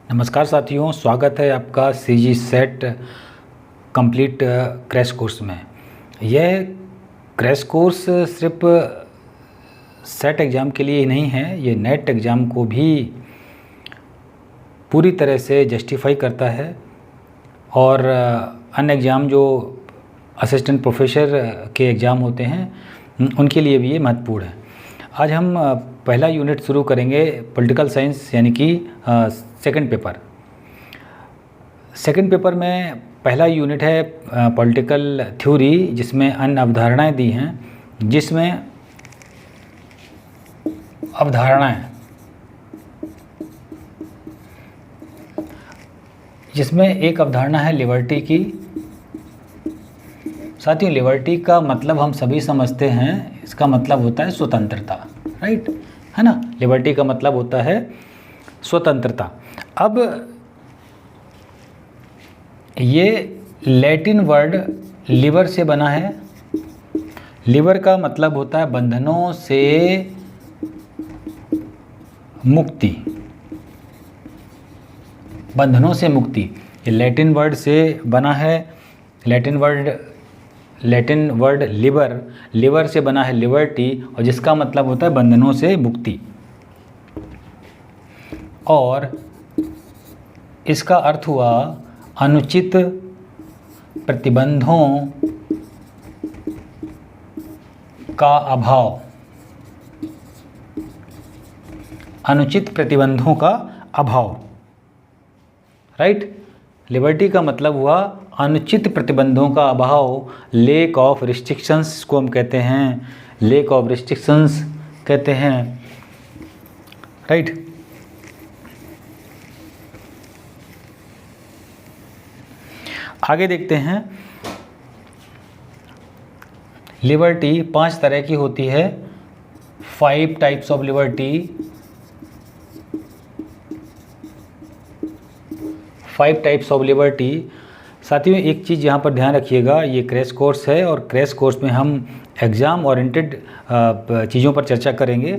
नमस्कार साथियों, स्वागत है आपका CG set complete crash course में। यह क्रैश कोर्स सिर्फ सेट एग्ज़ाम के लिए ही नहीं है, ये नेट एग्ज़ाम को भी पूरी तरह से जस्टिफाई करता है और अन्य एग्ज़ाम जो असिस्टेंट प्रोफेसर के एग्ज़ाम होते हैं उनके लिए भी ये महत्वपूर्ण है। आज हम पहला यूनिट शुरू करेंगे पॉलिटिकल साइंस यानी कि सेकंड पेपर में पहला यूनिट है पॉलिटिकल थ्योरी, जिसमें अन्य अवधारणाएं दी हैं, जिसमें एक अवधारणा है लिबर्टी की। साथियों, लिबर्टी का मतलब हम सभी समझते हैं, इसका मतलब होता है स्वतंत्रता, राइट, है ना। लिबर्टी का मतलब होता है स्वतंत्रता। अब ये लैटिन वर्ड लिबर से बना है। लिबर का मतलब होता है बंधनों से मुक्ति, बंधनों से मुक्ति। ये लैटिन वर्ड से बना है। लैटिन वर्ड लिबर से बना है लिबर्टी, और जिसका मतलब होता है बंधनों से मुक्ति। और इसका अर्थ हुआ अनुचित प्रतिबंधों का अभाव। अनुचित प्रतिबंधों का अभाव, राइट। लिबर्टी का मतलब हुआ अनुचित प्रतिबंधों का अभाव, लेक ऑफ रिस्ट्रिक्शंस को हम कहते हैं, लेक ऑफ रिस्ट्रिक्शंस कहते हैं, राइट। आगे देखते हैं। लिबर्टी 5 तरह की होती है। 5 types of liberty. 5 types of liberty. साथियों, एक चीज़ यहाँ पर ध्यान रखिएगा, ये क्रैश कोर्स है और क्रैश कोर्स में हम एग्ज़ाम ओरिएंटेड चीज़ों पर चर्चा करेंगे।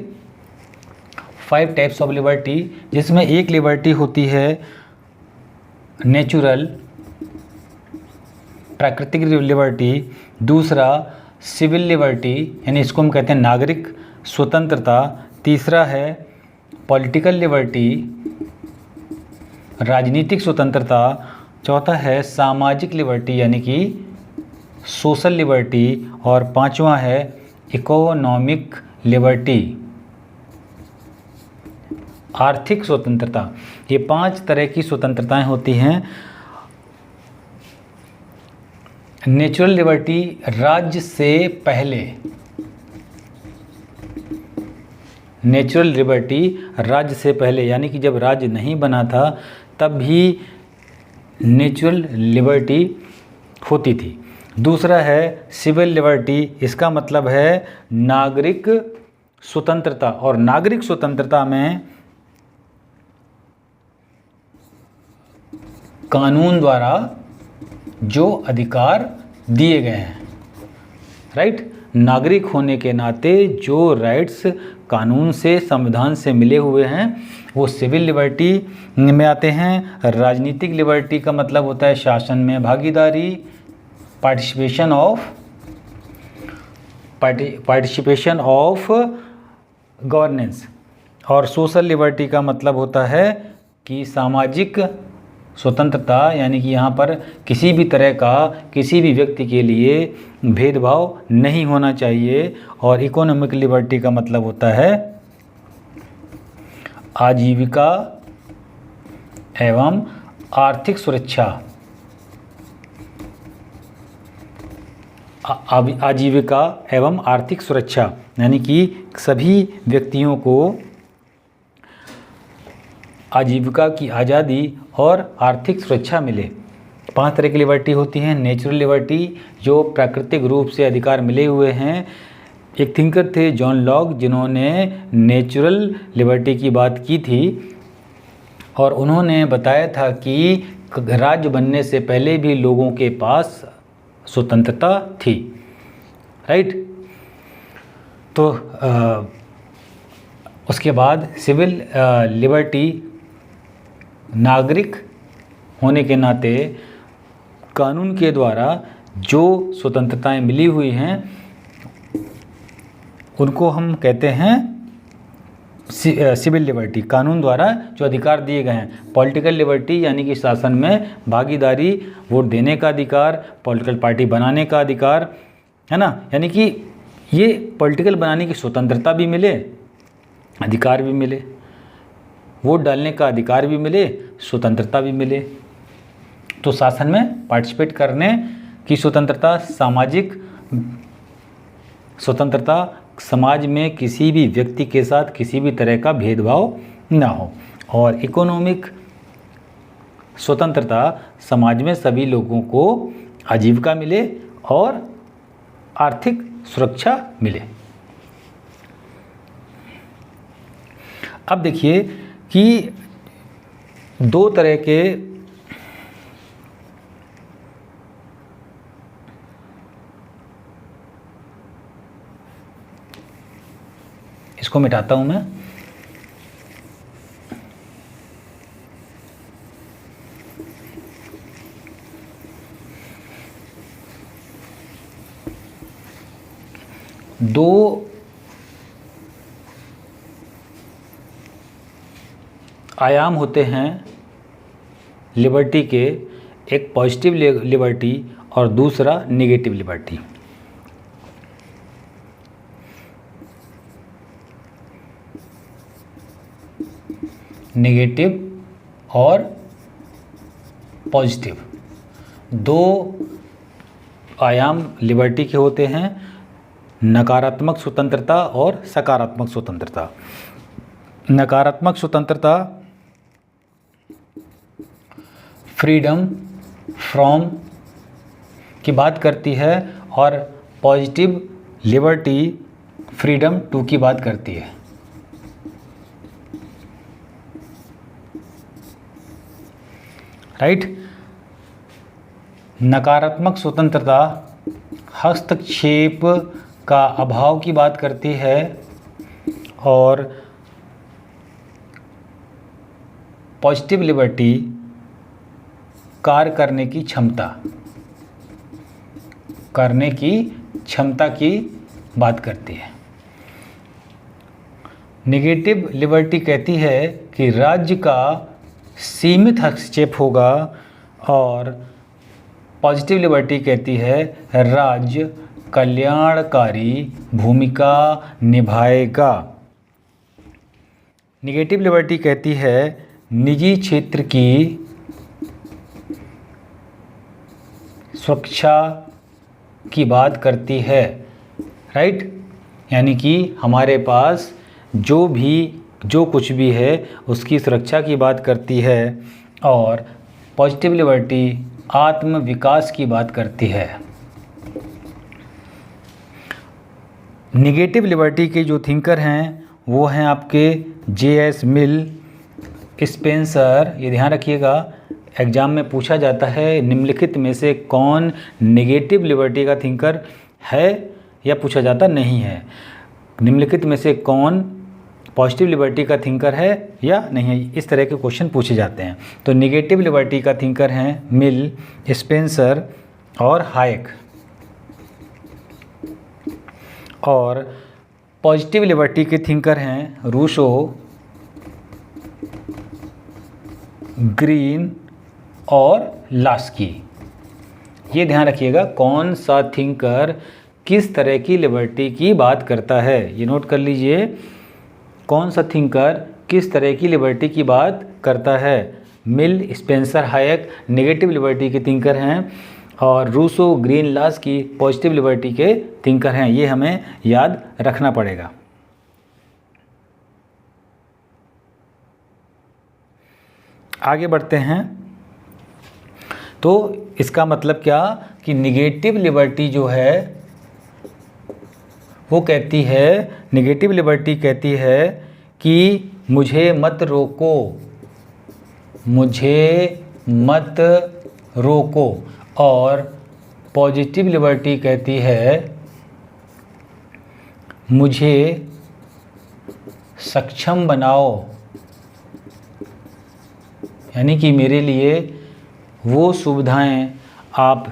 5 टाइप्स ऑफ लिबर्टी, जिसमें एक लिबर्टी होती है नेचुरल, प्राकृतिक लिबर्टी। दूसरा सिविल लिबर्टी, यानी इसको हम कहते हैं नागरिक स्वतंत्रता। तीसरा है पॉलिटिकल लिबर्टी, राजनीतिक स्वतंत्रता। चौथा है सामाजिक लिबर्टी यानी कि सोशल लिबर्टी। और पांचवा है इकोनॉमिक लिबर्टी, आर्थिक स्वतंत्रता। ये 5 तरह की स्वतंत्रताएं होती हैं। नेचुरल लिबर्टी राज्य से पहले, नेचुरल लिबर्टी राज्य से पहले, यानी कि जब राज्य नहीं बना था तब भी नेचुरल लिबर्टी होती थी। दूसरा है सिविल लिबर्टी, इसका मतलब है नागरिक स्वतंत्रता। और नागरिक स्वतंत्रता में कानून द्वारा जो अधिकार दिए गए हैं, राइट। नागरिक होने के नाते जो राइट्स कानून से, संविधान से मिले हुए हैं, वो सिविल लिबर्टी में आते हैं। राजनीतिक लिबर्टी का मतलब होता है शासन में भागीदारी, पार्टिसिपेशन ऑफ गवर्नेंस। और सोशल लिबर्टी का मतलब होता है कि सामाजिक स्वतंत्रता, यानी कि यहाँ पर किसी भी तरह का किसी भी व्यक्ति के लिए भेदभाव नहीं होना चाहिए। और इकोनॉमिक लिबर्टी का मतलब होता है आजीविका एवं आर्थिक सुरक्षा। आजीविका एवं आर्थिक सुरक्षा, यानी कि सभी व्यक्तियों को आजीविका की आज़ादी और आर्थिक सुरक्षा मिले। 5 तरह की लिबर्टी होती हैं। नेचुरल लिबर्टी, जो प्राकृतिक रूप से अधिकार मिले हुए हैं। एक थिंकर थे जॉन लॉक, जिन्होंने नेचुरल लिबर्टी की बात की थी और उन्होंने बताया था कि राज्य बनने से पहले भी लोगों के पास स्वतंत्रता थी, राइट। तो उसके बाद सिविल लिबर्टी नागरिक होने के नाते कानून के द्वारा जो स्वतंत्रताएं मिली हुई हैं उनको हम कहते हैं सिविल लिबर्टी। कानून द्वारा जो अधिकार दिए गए हैं, पॉलिटिकल लिबर्टी यानी कि शासन में भागीदारी, वोट देने का अधिकार, पॉलिटिकल पार्टी बनाने का अधिकार, है ना, यानी कि ये पॉलिटिकल बनाने की स्वतंत्रता भी मिले, अधिकार भी मिले, वोट डालने का अधिकार भी मिले, स्वतंत्रता भी मिले। तो शासन में पार्टिसिपेट करने की स्वतंत्रता, सामाजिक स्वतंत्रता, समाज में किसी भी व्यक्ति के साथ किसी भी तरह का भेदभाव ना हो, और इकोनॉमिक स्वतंत्रता, समाज में सभी लोगों को आजीविका मिले और आर्थिक सुरक्षा मिले। अब देखिए कि दो तरह के इसको मिटाता हूं मैं। दो आयाम होते हैं लिबर्टी के, एक पॉजिटिव लिबर्टी और दूसरा नेगेटिव लिबर्टी। नेगेटिव और पॉजिटिव दो आयाम लिबर्टी के होते हैं, नकारात्मक स्वतंत्रता और सकारात्मक स्वतंत्रता। नकारात्मक स्वतंत्रता फ्रीडम फ्रॉम की बात करती है और पॉजिटिव लिबर्टी फ्रीडम टू की बात करती है। राइट। नकारात्मक स्वतंत्रता हस्तक्षेप का अभाव की बात करती है और पॉजिटिव लिबर्टी कार्य करने की क्षमता की बात करती है। नेगेटिव लिबर्टी कहती है कि राज्य का सीमित हस्तक्षेप होगा और पॉजिटिव लिबर्टी कहती है राज्य कल्याणकारी भूमिका निभाएगा। नेगेटिव लिबर्टी कहती है निजी क्षेत्र की सुरक्षा की बात करती है। राइट, यानी कि हमारे पास जो कुछ भी है उसकी सुरक्षा की बात करती है और पॉजिटिव लिबर्टी आत्म विकास की बात करती है। नेगेटिव लिबर्टी के जो थिंकर हैं वो हैं आपके J.S. मिल, स्पेंसर। ये ध्यान रखिएगा, एग्जाम में पूछा जाता है निम्नलिखित में से कौन नेगेटिव लिबर्टी का थिंकर है, या पूछा जाता नहीं है निम्नलिखित में से कौन पॉजिटिव लिबर्टी का थिंकर है या नहीं है, इस तरह के क्वेश्चन पूछे जाते हैं। तो नेगेटिव लिबर्टी का थिंकर हैं मिल, स्पेंसर और हायक, और पॉजिटिव लिबर्टी के थिंकर हैं रूसो, ग्रीन और लास्की। ये ध्यान रखिएगा कौन सा थिंकर किस तरह की लिबर्टी की बात करता है, ये नोट कर लीजिए, कौन सा थिंकर किस तरह की लिबर्टी की बात करता है। Mill, Spencer, Hayek negative liberty के थिंकर हैं और Rousseau, Green, Laski positive liberty के थिंकर हैं। ये हमें याद रखना पड़ेगा। आगे बढ़ते हैं। तो इसका मतलब क्या कि नेगेटिव लिबर्टी जो है वो कहती है, नेगेटिव लिबर्टी कहती है कि मुझे मत रोको, मुझे मत रोको, और पॉजिटिव लिबर्टी कहती है मुझे सक्षम बनाओ यानी कि मेरे लिए वो सुविधाएं आप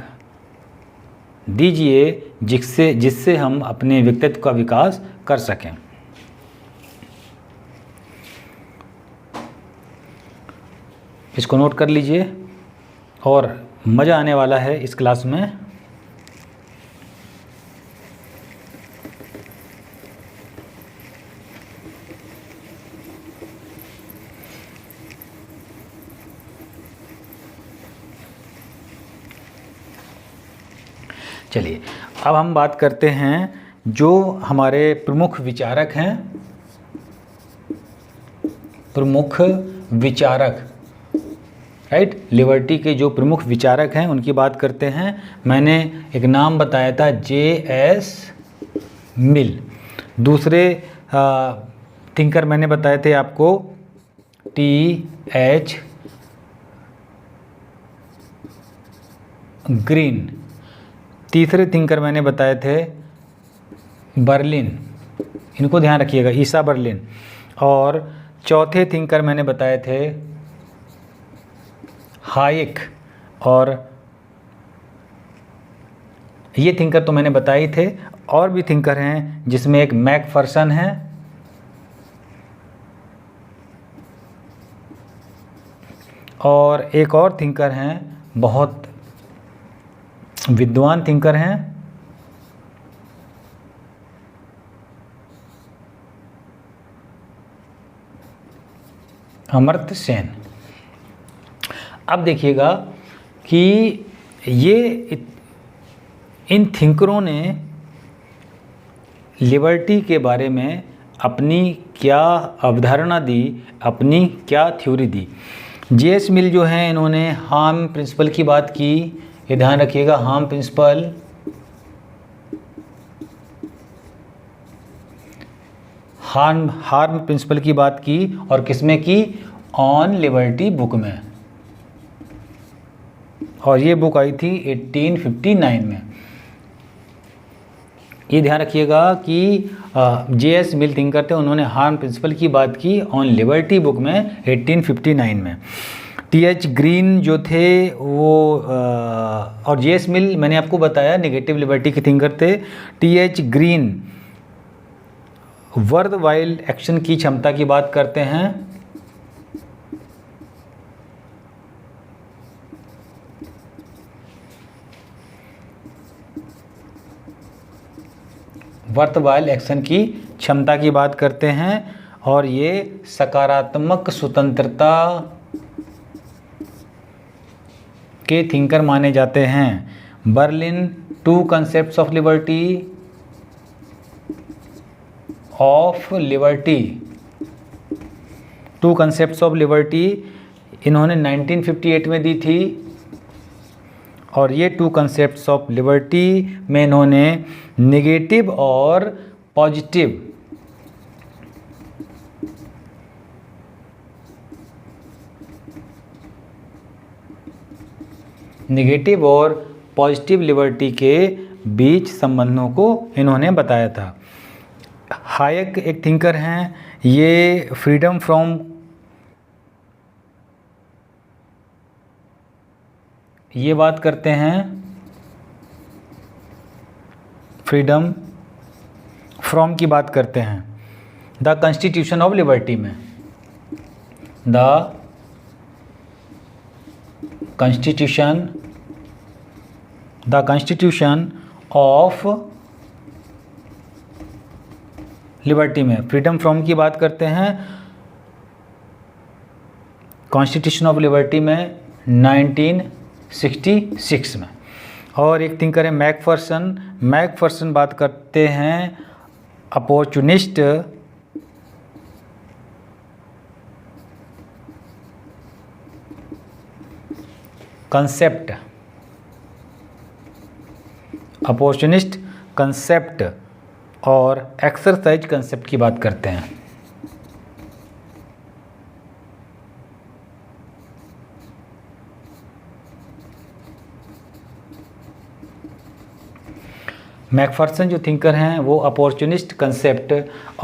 दीजिए जिससे हम अपने व्यक्तित्व का विकास कर सकें। इसको नोट कर लीजिए और मज़ा आने वाला है इस क्लास में। चलिए अब हम बात करते हैं जो हमारे प्रमुख विचारक हैं, प्रमुख विचारक, राइट, लिबर्टी के जो प्रमुख विचारक हैं उनकी बात करते हैं। मैंने एक नाम बताया था J.S. मिल। दूसरे थिंकर मैंने बताए थे आपको T.H. ग्रीन। तीसरे थिंकर मैंने बताए थे बर्लिन, इनको ध्यान रखिएगा, ईसा बर्लिन। और चौथे थिंकर मैंने बताए थे हाइक। और ये थिंकर तो मैंने बताए थे, और भी थिंकर हैं जिसमें एक मैकफर्सन है, और एक और थिंकर हैं, बहुत विद्वान थिंकर हैं, अमर्त्य सेन। अब देखिएगा कि इन थिंकरों ने लिबर्टी के बारे में अपनी क्या अवधारणा दी, अपनी क्या थ्योरी दी। J.S. मिल जो हैं, इन्होंने हार्म प्रिंसिपल की बात की, ये ध्यान रखिएगा, हार्म प्रिंसिपल। हार्म प्रिंसिपल की बात की, और किसमें की, ऑन लिबर्टी बुक में, और ये बुक आई थी 1859 में। ये ध्यान रखिएगा कि J.S. मिल थिंकर थे, उन्होंने हार्म प्रिंसिपल की बात की ऑन लिबर्टी बुक में 1859 में। T.H. ग्रीन जो थे वो और J.S. मिल मैंने आपको बताया नेगेटिव लिबर्टी के थिंकर थे। T.H. ग्रीन वर्थवाइल एक्शन की क्षमता की बात करते हैं। वर्थवाइल एक्शन की क्षमता की बात करते हैं, और ये सकारात्मक स्वतंत्रता के थिंकर माने जाते हैं। Berlin, two concepts of liberty, two concepts of liberty इन्होंने 1958 में दी थी, और ये टू कंसेप्ट्स ऑफ लिबर्टी में इन्होंने नेगेटिव और पॉजिटिव लिबर्टी के बीच संबंधों को इन्होंने बताया था। हायक एक थिंकर हैं, ये फ्रीडम फ्रॉम ये बात करते हैं, फ्रीडम फ्रॉम की बात करते हैं द कॉन्स्टिट्यूशन ऑफ लिबर्टी में, द कॉन्स्टिट्यूशन ऑफ लिबर्टी में फ्रीडम फ्रॉम की बात करते हैं, कॉन्स्टिट्यूशन ऑफ लिबर्टी में 1966 में। और एक थिंकर है मैकफर्सन बात करते हैं अपॉर्चुनिस्ट कंसेप्ट और एक्सरसाइज कंसेप्ट की बात करते हैं। मैकफर्सन जो थिंकर हैं वो अपॉर्चुनिस्ट कंसेप्ट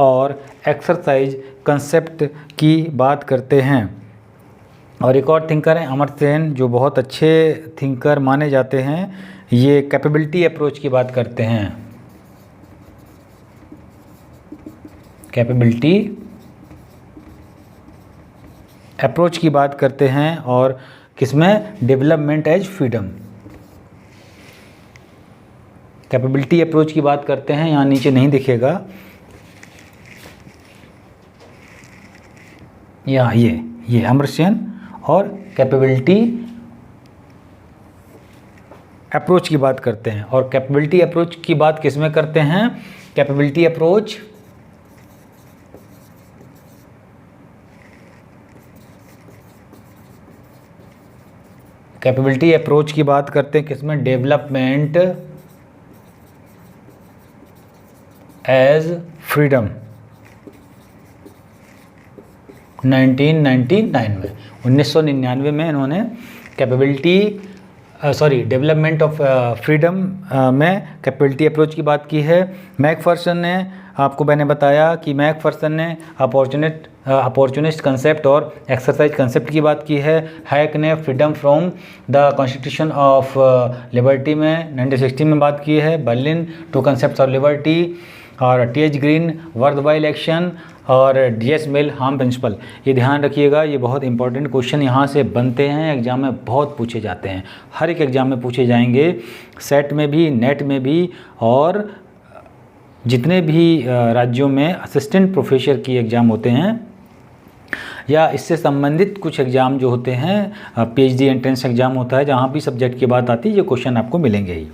और एक्सरसाइज कंसेप्ट की बात करते हैं। और एक और थिंकर हैं अमर्त्य सेन, जो बहुत अच्छे थिंकर माने जाते हैं। ये कैपेबिलिटी अप्रोच की बात करते हैं, कैपेबिलिटी अप्रोच की बात करते हैं। और किसमें? Development as freedom, capability approach की बात करते हैं। यहाँ नीचे नहीं दिखेगा, यहाँ ये अमर्त्य सेन और कैपेबिलिटी अप्रोच की बात करते हैं। और कैपेबिलिटी अप्रोच की बात किस में करते हैं? कैपेबिलिटी अप्रोच की बात करते हैं किसमें? डेवलपमेंट एज फ्रीडम, 1999 में इन्होंने डेवलपमेंट ऑफ फ्रीडम में कैपेबिलिटी अप्रोच की बात की है। मैकफर्सन ने, आपको मैंने बताया कि मैकफर्सन ने अपॉर्चुनिस्ट कंसेप्ट और एक्सरसाइज कंसेप्ट की बात की है। हैक ने freedom from the constitution of liberty में 1960 में बात की है। Berlin two concept of liberty, और T H. Green worthwhile action, और डी.एस. Mill harm principle. ये ध्यान रखिएगा, ये बहुत इंपॉर्टेंट क्वेश्चन यहाँ से बनते हैं, एग्जाम में बहुत पूछे जाते हैं, हर एक एग्जाम में पूछे जाएंगे, सेट में भी, नेट में भी, और जितने भी राज्यों में असिस्टेंट प्रोफेसर की एग्ज़ाम होते हैं या इससे संबंधित कुछ एग्ज़ाम जो होते हैं, पीएचडी एंट्रेंस एग्ज़ाम होता है, जहाँ भी सब्जेक्ट की बात आती है, ये क्वेश्चन आपको मिलेंगे ही।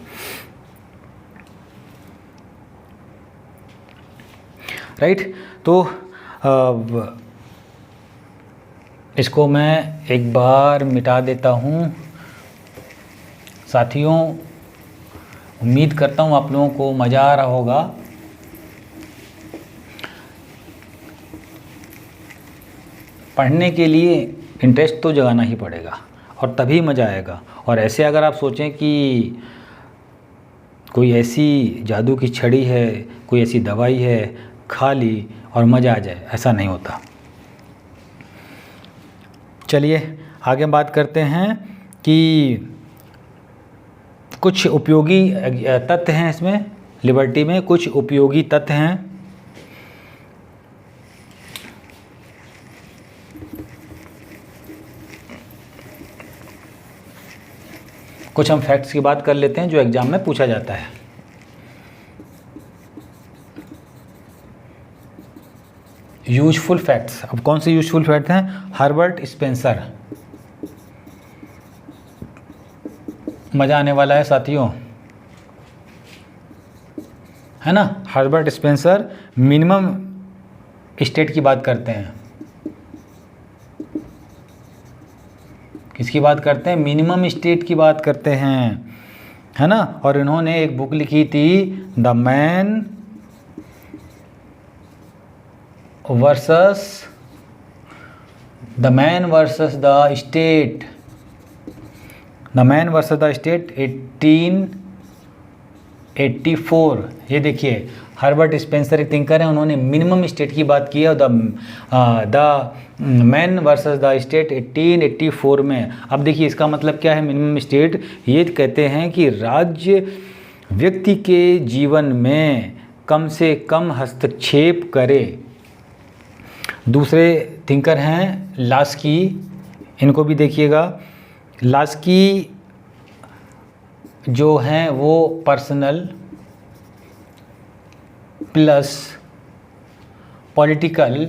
राइट, तो इसको मैं एक बार मिटा देता हूँ। साथियों, उम्मीद करता हूँ आप लोगों को मज़ा आ रहा होगा। पढ़ने के लिए इंटरेस्ट तो जगाना ही पड़ेगा और तभी मज़ा आएगा। और ऐसे अगर आप सोचें कि कोई ऐसी जादू की छड़ी है, कोई ऐसी दवाई है, खा ली और मज़ा आ जाए, ऐसा नहीं होता। चलिए आगे बात करते हैं कि कुछ उपयोगी तथ्य हैं इसमें, लिबर्टी में कुछ उपयोगी तथ्य हैं। कुछ हम फैक्ट्स की बात कर लेते हैं जो एग्जाम में पूछा जाता है। यूजफुल फैक्ट्स, अब कौन से यूजफुल फैक्ट्स हैं? हर्बर्ट स्पेंसर, मज़ा आने वाला है साथियों, है ना। हर्बर्ट स्पेंसर मिनिमम स्टेट की बात करते हैं। किसकी बात करते हैं? मिनिमम स्टेट की बात करते हैं, है ना। और इन्होंने एक बुक लिखी थी, the man versus the state, 1884। ये देखिए, हर्बर्ट स्पेंसर एक थिंकर है, उन्होंने मिनिमम स्टेट की बात की है, the man versus the state 1884 में। अब देखिए इसका मतलब क्या है मिनिमम स्टेट? ये कहते हैं कि राज्य व्यक्ति के जीवन में कम से कम हस्तक्षेप करे। दूसरे थिंकर हैं लास्की, इनको भी देखिएगा। लास्की जो हैं वो personal plus political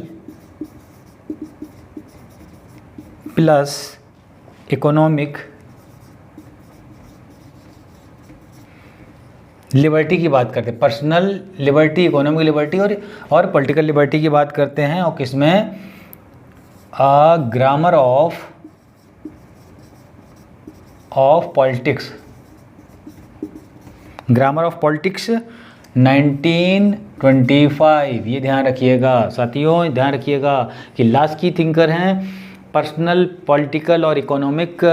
plus economic liberty की बात करते हैं। पर्सनल लिबर्टी, इकोनॉमिक लिबर्टी और पॉलिटिकल लिबर्टी की बात करते हैं। और किसमें? Grammar of politics, grammar of politics 1925। ये ध्यान रखिएगा साथियों, ध्यान रखिएगा कि लास्की थिंकर हैं, पर्सनल, पॉलिटिकल और इकोनॉमिक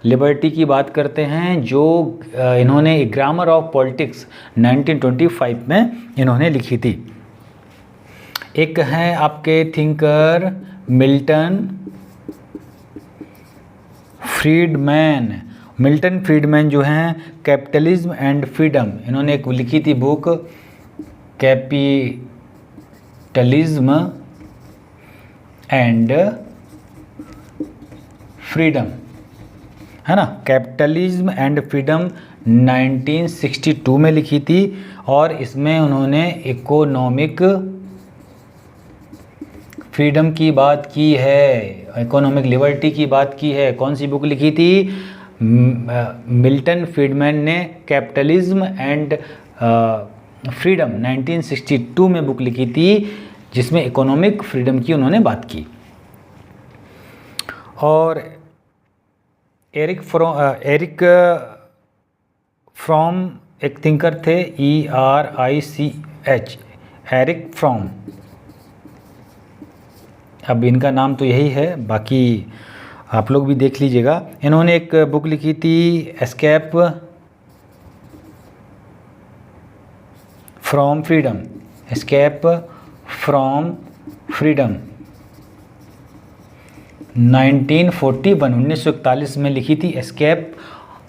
लिबर्टी की बात करते हैं, जो इन्होंने ग्रामर ऑफ पॉलिटिक्स 1925 में इन्होंने लिखी थी। एक हैं आपके thinker Milton Friedman, Milton Friedman जो हैं कैपिटलिज्म एंड फ्रीडम, इन्होंने एक लिखी थी बुक कैपिटलिज्म एंड फ्रीडम, है ना। कैपिटलिज्म एंड फ्रीडम 1962 में लिखी थी और इसमें उन्होंने इकोनॉमिक फ्रीडम की बात की है, इकोनॉमिक लिबर्टी की बात की है। कौन सी बुक लिखी थी? मिल्टन फ्रीडमैन ने कैपिटलिज्म एंड फ्रीडम 1962 में बुक लिखी थी, जिसमें इकोनॉमिक फ्रीडम की उन्होंने बात की। और एरिक फ्रॉम एक थिंकर थे, ERICH, एरिक फ्रॉम। अब इनका नाम तो यही है, बाकी आप लोग भी देख लीजिएगा। इन्होंने एक बुक लिखी थी escape from freedom, escape from freedom 1941 में लिखी थी। एस्केप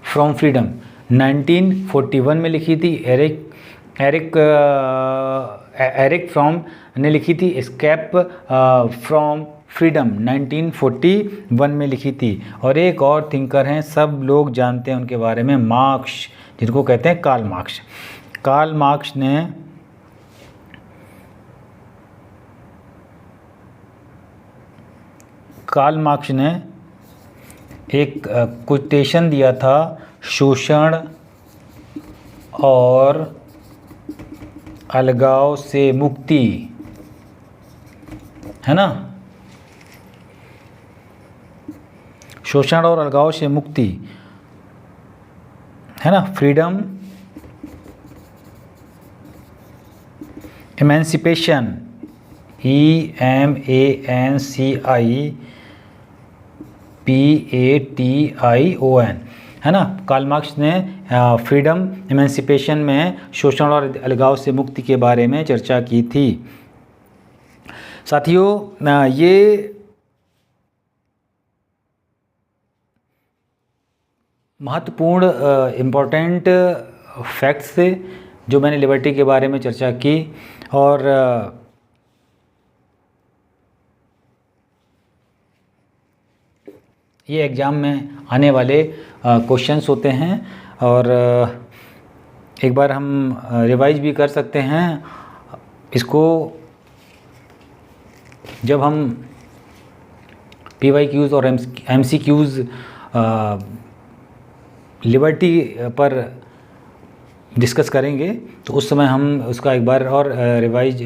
फ्रॉम फ्रीडम 1941 में लिखी थी। एरिक फ्रॉम ने लिखी थी एस्केप फ्रॉम फ्रीडम 1941 में लिखी थी। और एक और थिंकर हैं, सब लोग जानते हैं उनके बारे में, मार्क्स, जिनको कहते हैं कार्ल मार्क्स। कार्ल मार्क्स ने एक कोटेशन दिया था, शोषण और अलगाव से मुक्ति, है ना, शोषण और अलगाव से मुक्ति, है ना, फ्रीडम, इमेंसिपेशन, EMANCIPATION, है ना। कार्ल मार्क्स ने फ्रीडम इमेंसिपेशन में शोषण और अलगाव से मुक्ति के बारे में चर्चा की थी। साथियों, ये महत्वपूर्ण इम्पोर्टेंट फैक्ट्स थे जो मैंने लिबर्टी के बारे में चर्चा की। और ये एग्ज़ाम में आने वाले क्वेश्चंस होते हैं, और एक बार हम रिवाइज भी कर सकते हैं इसको। जब हम PYQs और MCQs लिबर्टी पर डिस्कस करेंगे, तो उस समय हम उसका एक बार और रिवाइज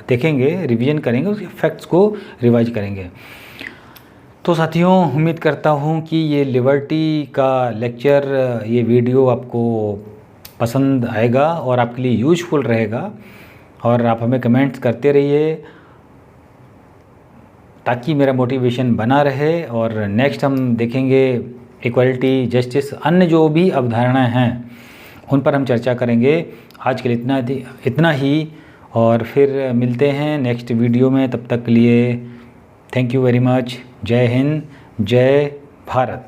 देखेंगे, रिवीजन करेंगे, उसके फैक्ट्स को रिवाइज करेंगे। तो साथियों, उम्मीद करता हूँ कि ये लिबर्टी का लेक्चर, ये वीडियो आपको पसंद आएगा और आपके लिए यूजफुल रहेगा। और आप हमें कमेंट्स करते रहिए ताकि मेरा मोटिवेशन बना रहे। और नेक्स्ट हम देखेंगे इक्वलिटी, जस्टिस, अन्य जो भी अवधारणाएं हैं उन पर हम चर्चा करेंगे। आज के लिए इतना ही, और फिर मिलते हैं नेक्स्ट वीडियो में। तब तक के लिए थैंक यू वेरी मच। जय हिंद, जय भारत।